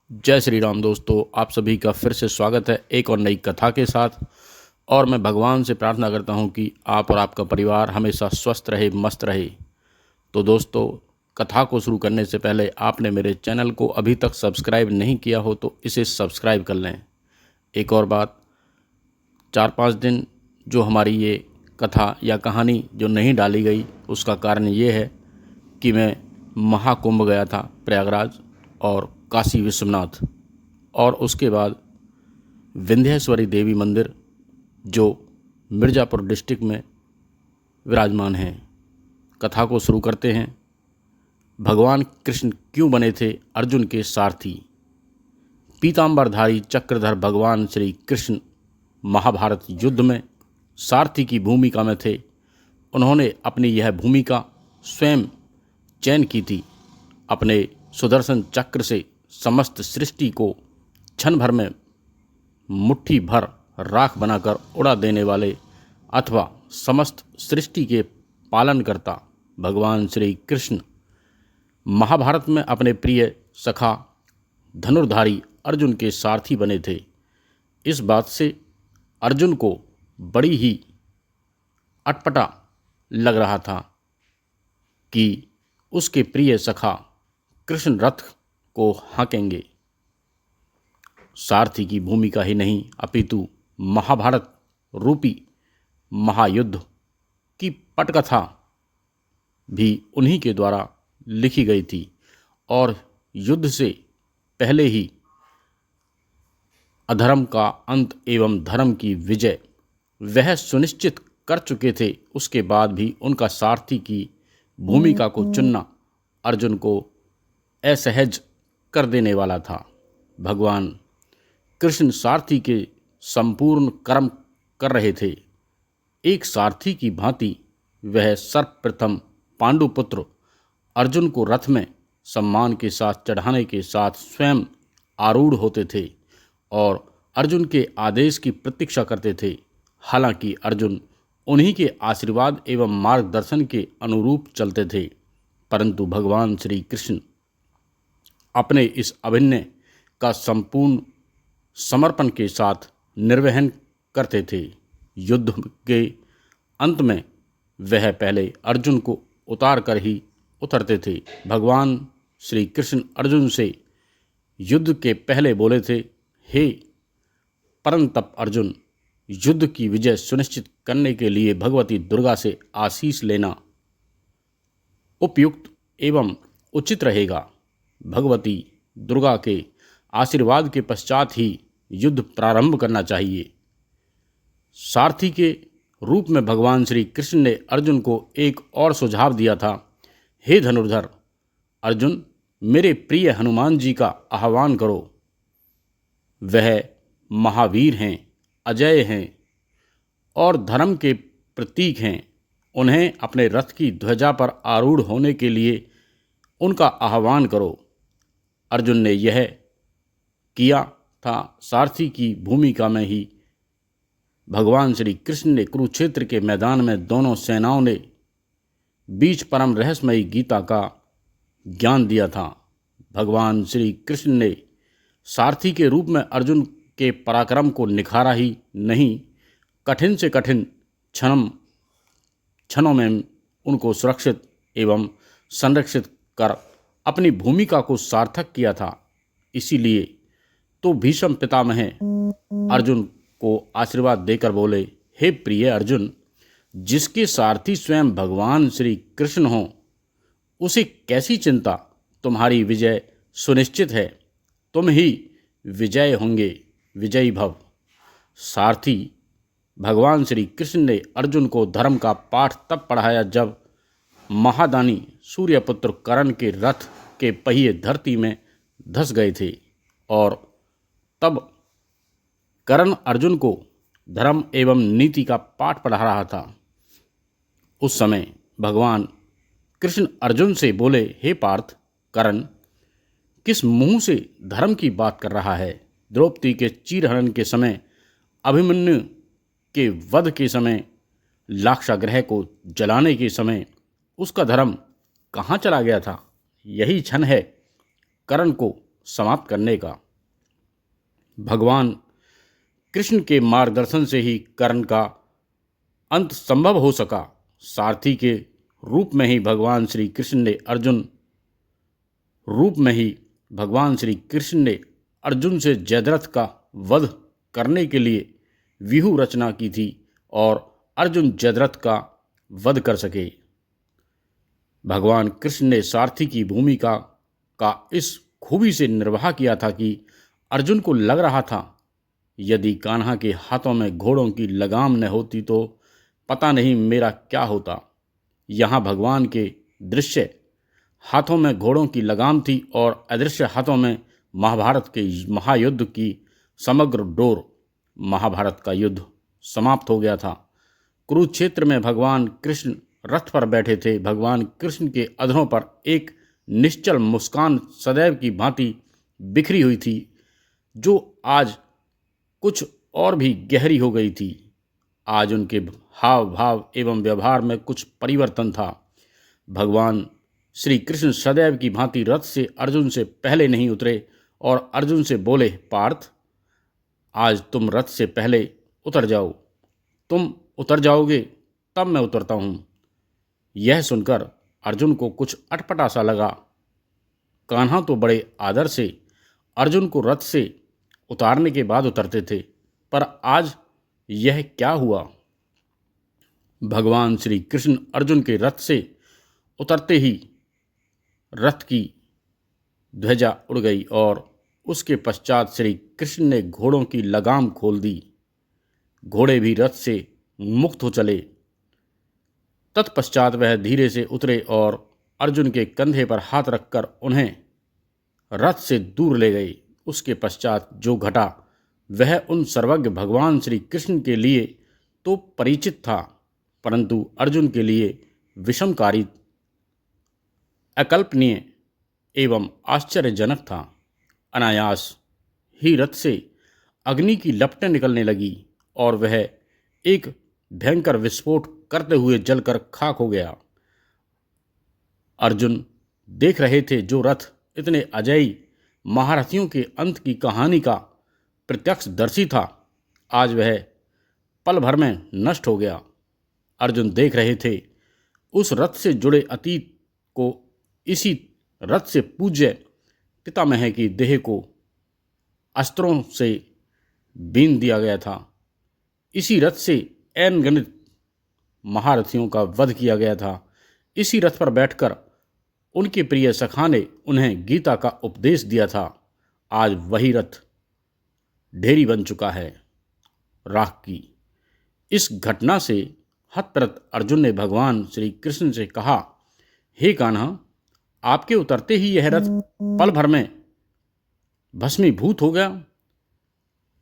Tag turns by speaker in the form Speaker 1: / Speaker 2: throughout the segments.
Speaker 1: जय श्री राम दोस्तों, आप सभी का फिर से स्वागत है एक और नई कथा के साथ। और मैं भगवान से प्रार्थना करता हूं कि आप और आपका परिवार हमेशा स्वस्थ रहे, मस्त रहे। तो दोस्तों, कथा को शुरू करने से पहले आपने मेरे चैनल को अभी तक सब्सक्राइब नहीं किया हो तो इसे सब्सक्राइब कर लें। एक और बात, 4-5 दिन जो हमारी ये कथा या कहानी जो नहीं डाली गई, उसका कारण ये है कि मैं महाकुंभ गया था प्रयागराज और काशी विश्वनाथ, और उसके बाद विंध्येश्वरी देवी मंदिर जो मिर्ज़ापुर डिस्ट्रिक्ट में विराजमान है। कथा को शुरू करते हैं। भगवान कृष्ण क्यों बने थे अर्जुन के सारथी? पीताम्बरधारी चक्रधर भगवान श्री कृष्ण महाभारत युद्ध में सारथी की भूमिका में थे। उन्होंने अपनी यह भूमिका स्वयं चयन की थी। अपने सुदर्शन चक्र से समस्त सृष्टि को क्षण भर में मुट्ठी भर राख बनाकर उड़ा देने वाले अथवा समस्त सृष्टि के पालनकर्ता भगवान श्री कृष्ण महाभारत में अपने प्रिय सखा धनुर्धारी अर्जुन के सारथी बने थे। इस बात से अर्जुन को बड़ी ही अटपटा लग रहा था कि उसके प्रिय सखा कृष्ण रथ को हाँकेंगे। सारथी की भूमिका ही नहीं अपितु महाभारत रूपी महायुद्ध की पटकथा भी उन्हीं के द्वारा लिखी गई थी, और युद्ध से पहले ही अधर्म का अंत एवं धर्म की विजय वह सुनिश्चित कर चुके थे। उसके बाद भी उनका सारथी की भूमिका को चुनना अर्जुन को असहज कर देने वाला था। भगवान कृष्ण सारथी के संपूर्ण कर्म कर रहे थे। एक सारथी की भांति वह सर्वप्रथम पांडुपुत्र अर्जुन को रथ में सम्मान के साथ चढ़ाने के साथ स्वयं आरूढ़ होते थे और अर्जुन के आदेश की प्रतीक्षा करते थे। हालांकि अर्जुन उन्हीं के आशीर्वाद एवं मार्गदर्शन के अनुरूप चलते थे, परंतु भगवान श्री कृष्ण अपने इस अभिनय का संपूर्ण समर्पण के साथ निर्वहन करते थे। युद्ध के अंत में वह पहले अर्जुन को उतार कर ही उतरते थे। भगवान श्री कृष्ण अर्जुन से युद्ध के पहले बोले थे, हे परंतप अर्जुन, युद्ध की विजय सुनिश्चित करने के लिए भगवती दुर्गा से आशीष लेना उपयुक्त एवं उचित रहेगा। भगवती दुर्गा के आशीर्वाद के पश्चात ही युद्ध प्रारंभ करना चाहिए। सारथी के रूप में भगवान श्री कृष्ण ने अर्जुन को एक और सुझाव दिया था। हे धनुर्धर अर्जुन, मेरे प्रिय हनुमान जी का आह्वान करो। वह महावीर हैं, अजय हैं और धर्म के प्रतीक हैं। उन्हें अपने रथ की ध्वजा पर आरूढ़ होने के लिए उनका आह्वान करो। अर्जुन ने यह किया था। सारथी की भूमिका में ही भगवान श्री कृष्ण ने कुरुक्षेत्र के मैदान में दोनों सेनाओं ने बीच परम रहस्यमयी गीता का ज्ञान दिया था। भगवान श्री कृष्ण ने सारथी के रूप में अर्जुन के पराक्रम को निखारा ही नहीं, कठिन से कठिन क्षणों में उनको सुरक्षित एवं संरक्षित कर अपनी भूमिका को सार्थक किया था। इसीलिए तो भीष्म पितामह अर्जुन को आशीर्वाद देकर बोले, हे प्रिय अर्जुन, जिसके सारथी स्वयं भगवान श्री कृष्ण हों, उसे कैसी चिंता? तुम्हारी विजय सुनिश्चित है, तुम ही विजय होंगे, विजयी भव। सारथी भगवान श्री कृष्ण ने अर्जुन को धर्म का पाठ तब पढ़ाया जब महादानी सूर्यपुत्र कर्ण के रथ के पहिए धरती में धंस गए थे, और तब कर्ण अर्जुन को धर्म एवं नीति का पाठ पढ़ा रहा था। उस समय भगवान कृष्ण अर्जुन से बोले, हे पार्थ, कर्ण किस मुंह से धर्म की बात कर रहा है? द्रौपदी के चीरहरण के समय, अभिमन्यु के वध के समय, लाक्षागृह को जलाने के समय उसका धर्म कहाँ चला गया था? यही क्षण है कर्ण को समाप्त करने का। भगवान कृष्ण के मार्गदर्शन से ही कर्ण का अंत संभव हो सका। सारथी के रूप में ही भगवान श्री कृष्ण ने अर्जुन से जयद्रथ का वध करने के लिए व्यूह रचना की थी और अर्जुन जयद्रथ का वध कर सके। भगवान कृष्ण ने सारथी की भूमिका का इस खूबी से निर्वाह किया था कि अर्जुन को लग रहा था यदि कान्हा के हाथों में घोड़ों की लगाम न होती तो पता नहीं मेरा क्या होता। यहाँ भगवान के दृश्य हाथों में घोड़ों की लगाम थी और अदृश्य हाथों में महाभारत के महायुद्ध की समग्र डोर। महाभारत का युद्ध समाप्त हो गया था। कुरुक्षेत्र में भगवान कृष्ण रथ पर बैठे थे। भगवान कृष्ण के अधरों पर एक निश्चल मुस्कान सदैव की भांति बिखरी हुई थी, जो आज कुछ और भी गहरी हो गई थी। आज उनके हाव भाव एवं व्यवहार में कुछ परिवर्तन था। भगवान श्री कृष्ण सदैव की भांति रथ से अर्जुन से पहले नहीं उतरे और अर्जुन से बोले, पार्थ, आज तुम रथ से पहले उतर जाओ। तुम उतर जाओगे तब मैं उतरता हूँ। यह सुनकर अर्जुन को कुछ अटपटा सा लगा। कान्हा तो बड़े आदर से अर्जुन को रथ से उतारने के बाद उतरते थे, पर आज यह क्या हुआ? भगवान श्री कृष्ण अर्जुन के रथ से उतरते ही रथ की ध्वजा उड़ गई और उसके पश्चात श्री कृष्ण ने घोड़ों की लगाम खोल दी। घोड़े भी रथ से मुक्त हो चले। तत्पश्चात वह धीरे से उतरे और अर्जुन के कंधे पर हाथ रखकर उन्हें रथ से दूर ले गए। उसके पश्चात जो घटा वह उन सर्वज्ञ भगवान श्री कृष्ण के लिए तो परिचित था, परंतु अर्जुन के लिए विषमकारी, अकल्पनीय एवं आश्चर्यजनक था। अनायास ही रथ से अग्नि की लपटें निकलने लगी और वह एक भयंकर विस्फोट करते हुए जलकर खाक हो गया। अर्जुन देख रहे थे जो रथ इतने अजयी महारथियों के अंत की कहानी का प्रत्यक्षदर्शी था, आज वह पल भर में नष्ट हो गया। अर्जुन देख रहे थे उस रथ से जुड़े अतीत को इसी रथ से पूज्य पितामह की देह को अस्त्रों से बीन दिया गया था। इसी रथ से अनगिनत महारथियों का वध किया गया था। इसी रथ पर बैठकर उनके प्रिय सखा ने उन्हें गीता का उपदेश दिया था। आज वही रथ ढेरी बन चुका है राख की। इस घटना से हतप्रत अर्जुन ने भगवान श्री कृष्ण से कहा, हे कान्हा, आपके उतरते ही यह रथ पल भर में भस्मीभूत हो गया।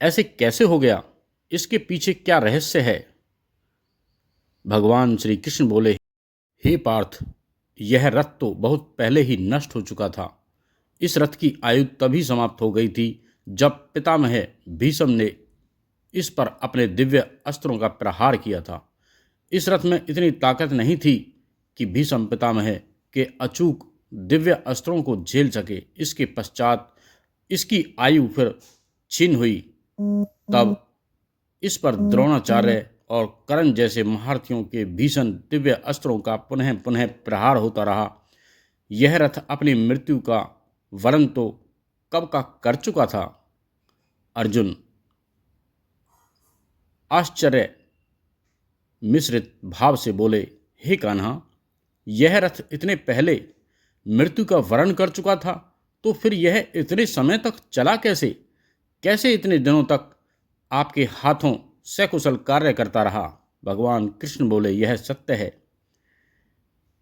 Speaker 1: ऐसे कैसे हो गया? इसके पीछे क्या रहस्य है? भगवान श्री कृष्ण बोले, हे पार्थ, यह रथ तो बहुत पहले ही नष्ट हो चुका था। इस रथ की आयु तभी समाप्त हो गई थी जब पितामह भीष्म ने इस पर अपने दिव्य अस्त्रों का प्रहार किया था। इस रथ में इतनी ताकत नहीं थी कि भीष्म पितामह के अचूक दिव्य अस्त्रों को झेल सके। इसके पश्चात इसकी आयु फिर छीन हुई। तब इस पर द्रोणाचार्य और कर्ण जैसे महारथियों के भीषण दिव्य अस्त्रों का पुनः पुनः प्रहार होता रहा। यह रथ अपनी मृत्यु का वर्णन तो कब का कर चुका था। अर्जुन आश्चर्य मिश्रित भाव से बोले, हे कान्हा, यह रथ इतने पहले मृत्यु का वर्ण कर चुका था, तो फिर यह इतने समय तक चला कैसे? कैसे इतने दिनों तक आपके हाथों सकुशल कार्य करता रहा? भगवान कृष्ण बोले, यह सत्य है।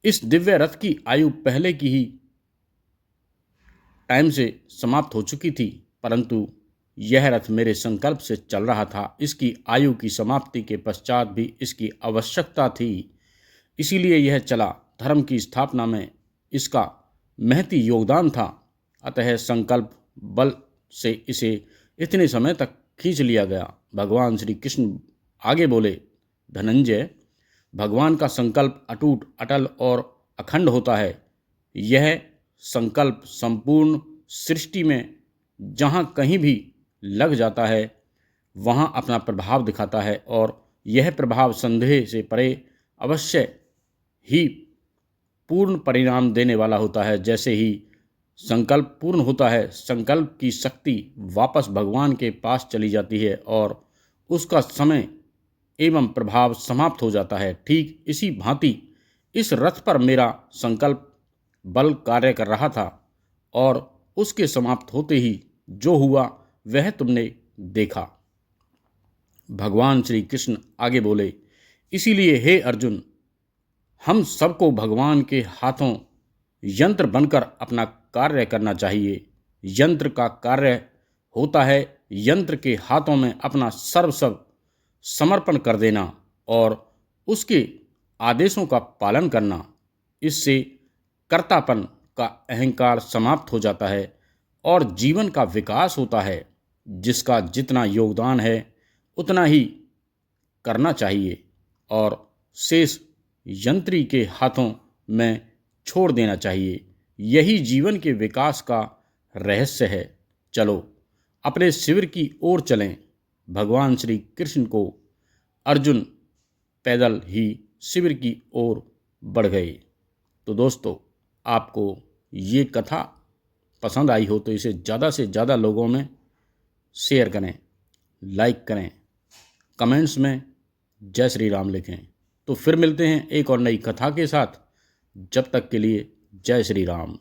Speaker 1: इस दिव्य रथ की आयु पहले की ही टाइम से समाप्त हो चुकी थी, परंतु यह रथ मेरे संकल्प से चल रहा था। इसकी आयु की समाप्ति के पश्चात भी इसकी आवश्यकता थी, इसीलिए यह चला। धर्म की स्थापना में इसका महती योगदान था, अतः संकल्प बल से इसे इतने समय तक खींच लिया गया। भगवान श्री कृष्ण आगे बोले, धनंजय, भगवान का संकल्प अटूट, अटल और अखंड होता है। यह संकल्प संपूर्ण सृष्टि में जहाँ कहीं भी लग जाता है वहाँ अपना प्रभाव दिखाता है और यह प्रभाव संदेह से परे अवश्य ही पूर्ण परिणाम देने वाला होता है। जैसे ही संकल्प पूर्ण होता है, संकल्प की शक्ति वापस भगवान के पास चली जाती है और उसका समय एवं प्रभाव समाप्त हो जाता है। ठीक इसी भांति इस रथ पर मेरा संकल्प बल कार्य कर रहा था और उसके समाप्त होते ही जो हुआ वह तुमने देखा। भगवान श्री कृष्ण आगे बोले, इसीलिए हे अर्जुन, हम सबको भगवान के हाथों यंत्र बनकर अपना कार्य करना चाहिए। यंत्र का कार्य होता है यंत्र के हाथों में अपना सर्वस्व समर्पण कर देना और उसके आदेशों का पालन करना। इससे कर्तापन का अहंकार समाप्त हो जाता है और जीवन का विकास होता है। जिसका जितना योगदान है उतना ही करना चाहिए और शेष यंत्री के हाथों में छोड़ देना चाहिए। यही जीवन के विकास का रहस्य है। चलो अपने शिविर की ओर चलें। भगवान श्री कृष्ण को अर्जुन पैदल ही शिविर की ओर बढ़ गए। तो दोस्तों, आपको ये कथा पसंद आई हो तो इसे ज़्यादा से ज़्यादा लोगों में शेयर करें, लाइक करें, कमेंट्स में जय श्री राम लिखें। तो फिर मिलते हैं एक और नई कथा के साथ। जब तक के लिए जय श्री राम।